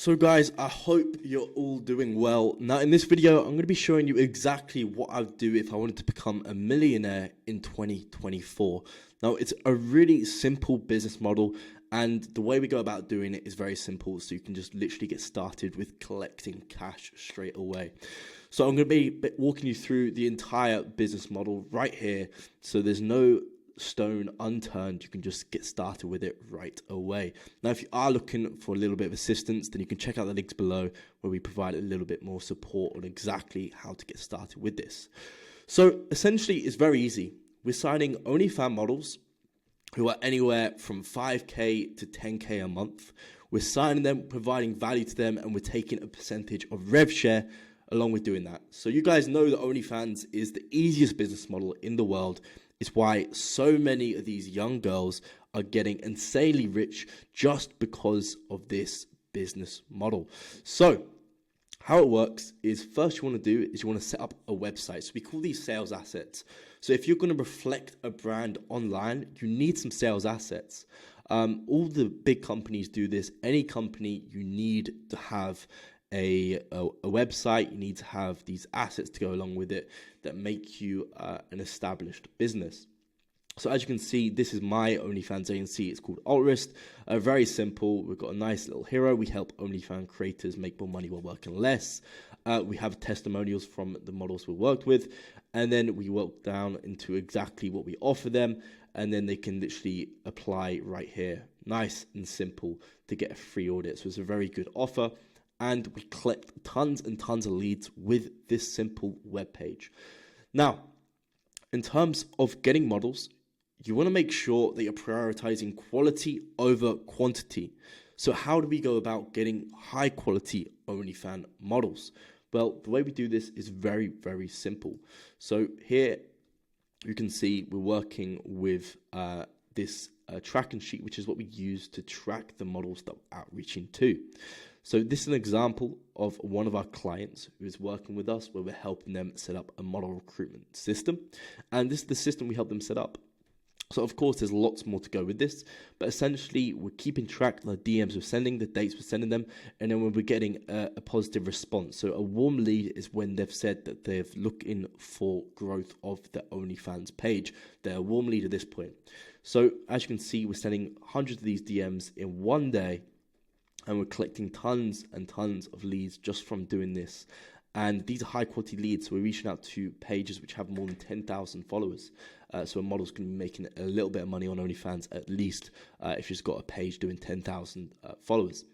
So guys, I hope you're all doing well. Now in this video, I'm going to be showing you exactly what I would do if I wanted to become a millionaire in 2024. Now it's a really simple business model, and the way we go about doing it is very simple. So you can just literally get started with collecting cash straight away. So I'm going to be walking you through the entire business model right here. So there's no stone unturned. You can just get started with it right away. Now, if you are looking for a little bit of assistance, then you can check out the links below where we provide a little bit more support on exactly how to get started with this. So essentially, it's very easy. We're signing OnlyFans models who are anywhere from 5K to 10K a month. We're signing them, providing value to them, and we're taking a percentage of rev share along with doing that. So you guys know that OnlyFans is the easiest business model in the world. It's why so many of these young girls are getting insanely rich just because of this business model. So how it works is, first you want to do is you want to set up a website. So we call these sales assets. So if you're going to reflect a brand online, you need some sales assets. All the big companies do this. Any company, you need to have a website. You need to have these assets to go along with it that make you an established business. So as you can see, this is my OnlyFans agency. It's called Altrist. Very simple. We've got a nice little hero. We help OnlyFans creators make more money while working less. We have testimonials from the models we worked with, and then we work down into exactly what we offer them, and then they can literally apply right here. Nice and simple to get a free audit. So it's a very good offer. And we collect tons and tons of leads with this simple web page. Now, in terms of getting models, you want to make sure that you're prioritizing quality over quantity. So how do we go about getting high quality OnlyFans models? Well, the way we do this is very, very simple. So here you can see we're working with this tracking sheet, which is what we use to track the models that we're outreaching to. So this is an example of one of our clients who is working with us, where we're helping them set up a model recruitment system. And this is the system we help them set up. So of course, there's lots more to go with this, but essentially we're keeping track of the DMs we're sending, the dates we're sending them, and then when we're getting a positive response. So a warm lead is when they've said that they're looking for growth of the OnlyFans page. They're a warm lead at this point. So as you can see, we're sending hundreds of these DMs in one day, and we're collecting tons and tons of leads just from doing this. And these are high quality leads. So we're reaching out to pages which have more than 10,000 followers. So a model's going to be making a little bit of money on OnlyFans, at least if she's got a page doing 10,000 followers.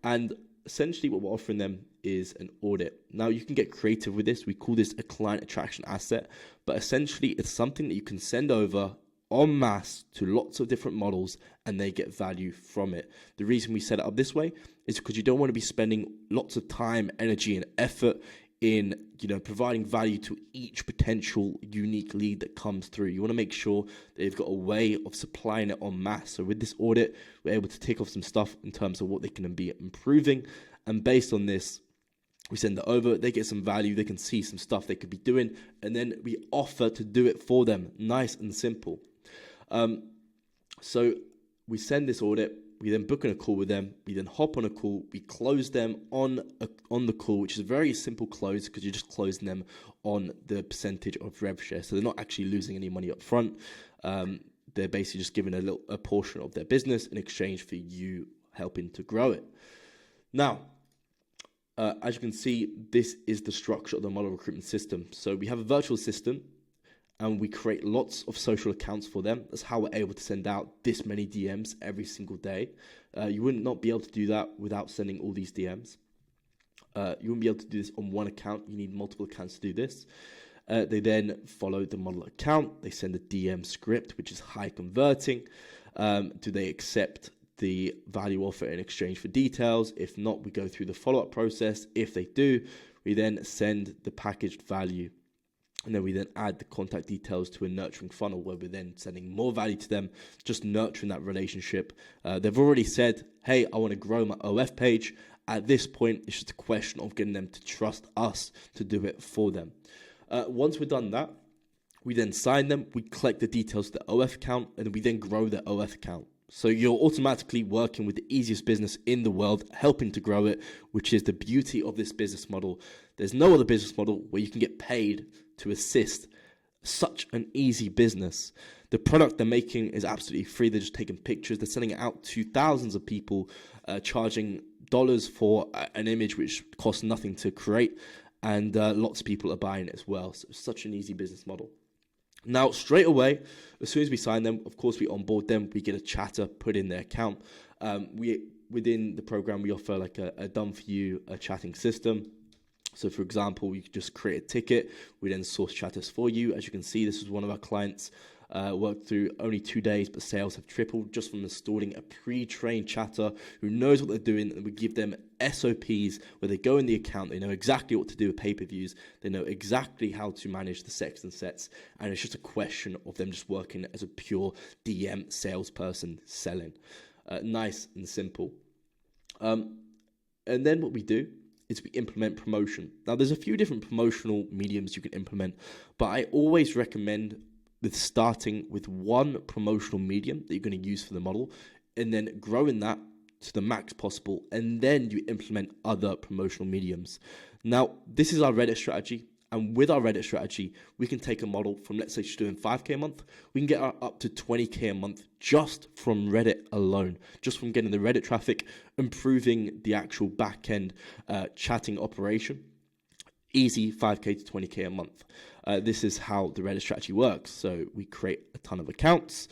And essentially what we're offering them is an audit. Now you can get creative with this. We call this a client attraction asset, but essentially it's something that you can send over en masse to lots of different models, and they get value from it. The reason we set it up this way is because you don't want to be spending lots of time, energy, and effort in providing value to each potential unique lead that comes through. You want to make sure that they've got a way of supplying it en masse. So with this audit, we're able to tick off some stuff in terms of what they can be improving, and based on this, we send it over, they get some value, they can see some stuff they could be doing, and then we offer to do it for them. Nice and simple. So we send this audit, we then book in a call with them, we then hop on a call, we close them on the call, which is a very simple close because you're just closing them on the percentage of rev share. So they're not actually losing any money up front. They're basically just giving a portion of their business in exchange for you helping to grow it. Now, as you can see, this is the structure of the model recruitment system. So we have a virtual assistant, and we create lots of social accounts for them. That's how we're able to send out this many DMs every single day. You would not be able to do that without sending all these DMs. You wouldn't be able to do this on one account. You need multiple accounts to do this. They then follow the model account. They send a DM script, which is high converting. Do they accept the value offer in exchange for details? If not, we go through the follow-up process. If they do, we then send the packaged value. And then we then add the contact details to a nurturing funnel where we're then sending more value to them, just nurturing that relationship. They've already said, hey, I want to grow my OF page. At this point, it's just a question of getting them to trust us to do it for them. Once we've done that, we then sign them, we collect the details of the OF account, and we then grow the OF account. So you're automatically working with the easiest business in the world, helping to grow it, which is the beauty of this business model. There's no other business model where you can get paid to assist such an easy business. The product they're making is absolutely free. They're just taking pictures. They're sending it out to thousands of people, charging dollars for an image which costs nothing to create. And lots of people are buying it as well. So it's such an easy business model. Now, straight away, as soon as we sign them, of course, we onboard them. We get a chatter put in their account. Within the program, we offer like a done-for-you chatting system. So, for example, you could just create a ticket. We then source chatters for you. As you can see, this is one of our clients. Worked through only 2 days, but sales have tripled just from installing a pre-trained chatter who knows what they're doing, and we give them SOPs where they go in the account, they know exactly what to do with pay-per-views, they know exactly how to manage the sets and sets, and it's just a question of them just working as a pure DM salesperson selling. Nice and simple. And then what we do is we implement promotion. Now, there's a few different promotional mediums you can implement, but I always recommend with starting with one promotional medium that you're going to use for the model, and then growing that to the max possible, and then you implement other promotional mediums. Now, this is our Reddit strategy, and with our Reddit strategy, we can take a model from, let's say she's doing 5K a month, we can get her up to 20K a month just from Reddit alone, just from getting the Reddit traffic, improving the actual back-end chatting operation. Easy 5K to 20K a month. This is how the Reddit strategy works. So we create a ton of accounts.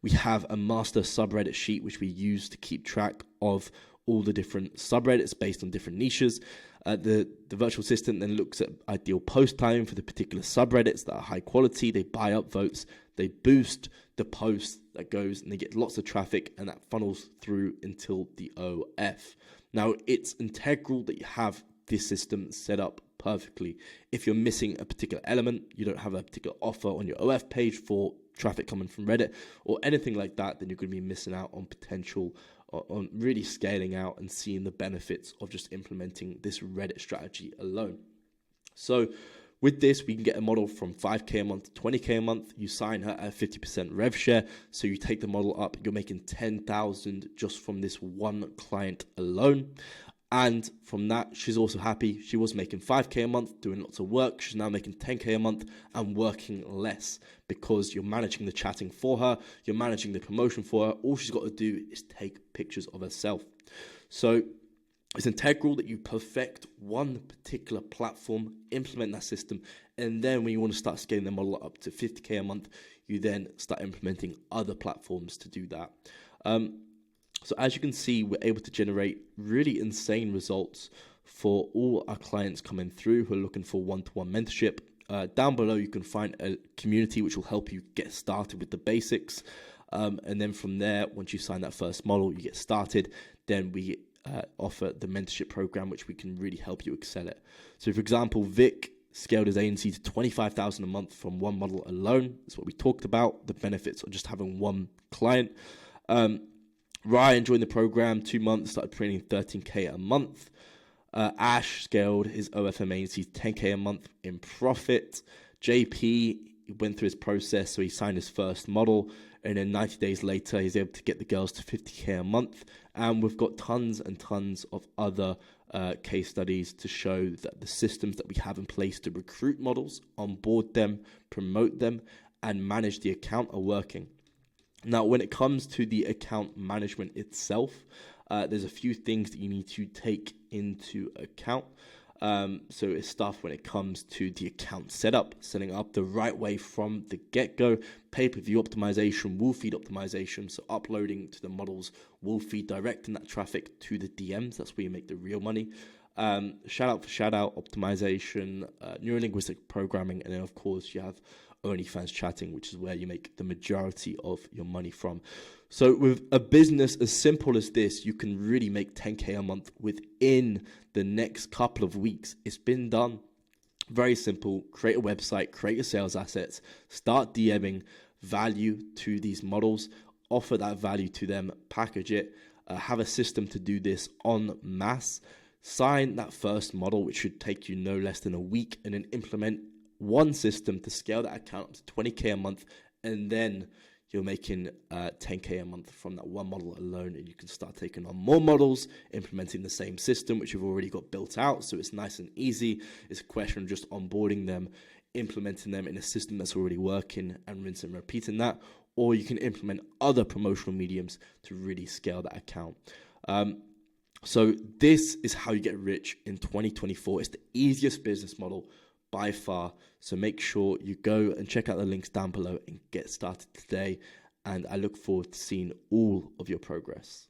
We have a master subreddit sheet, which we use to keep track of all the different subreddits based on different niches. The virtual assistant then looks at ideal post time for the particular subreddits that are high quality. They buy up votes. They boost the post that goes, and they get lots of traffic, and that funnels through until the OF. Now, it's integral that you have this system set up perfectly. If you're missing a particular element, you don't have a particular offer on your OF page for traffic coming from Reddit or anything like that, then you're going to be missing out on potential, on really scaling out and seeing the benefits of just implementing this Reddit strategy alone. So with this, we can get a model from 5K a month to 20K a month. You sign her at 50% rev share. So you take the model up, you're making 10,000 just from this one client alone. And from that, she's also happy. She was making 5K a month, doing lots of work. She's now making 10K a month and working less because you're managing the chatting for her. You're managing the promotion for her. All she's got to do is take pictures of herself. So it's integral that you perfect one particular platform, implement that system, and then when you want to start scaling the model up to 50K a month, you then start implementing other platforms to do that. So as you can see, we're able to generate really insane results for all our clients coming through who are looking for one-to-one mentorship. Down below, you can find a community which will help you get started with the basics. And then from there, once you sign that first model, you get started. Then we offer the mentorship program, which we can really help you excel at. So for example, Vic scaled his agency to 25,000 a month from one model alone. That's what we talked about, the benefits of just having one client. Ryan joined the program 2 months, started printing 13K a month. Ash scaled his OFM agency to 10K a month in profit. JP went through his process, so he signed his first model, and then 90 days later, he's able to get the girls to 50K a month. And we've got tons and tons of other case studies to show that the systems that we have in place to recruit models, onboard them, promote them, and manage the account are working. Now, when it comes to the account management itself, there's a few things that you need to take into account. So it's stuff when it comes to the account setup, setting up the right way from the get-go, pay-per-view optimization, wall feed optimization, so uploading to the models, wall feed, directing that traffic to the DMs. That's where you make the real money. Shout-out for shout-out optimization, neurolinguistic programming, and then, of course, you have OnlyFans chatting, which is where you make the majority of your money from. So with a business as simple as this, you can really make 10K a month within the next couple of weeks. It's been done. Very simple. Create a website, create your sales assets, start DMing value to these models, offer that value to them, package it, have a system to do this en masse, sign that first model, which should take you no less than a week, and then implement one system to scale that account up to 20K a month, and then you're making 10K a month from that one model alone, and you can start taking on more models, implementing the same system, which you've already got built out. So it's nice and easy. It's a question of just onboarding them, implementing them in a system that's already working, and rinse and repeating that. Or you can implement other promotional mediums to really scale that account. So this is how you get rich in 2024. It's the easiest business model by far. So make sure you go and check out the links down below and get started today. And I look forward to seeing all of your progress.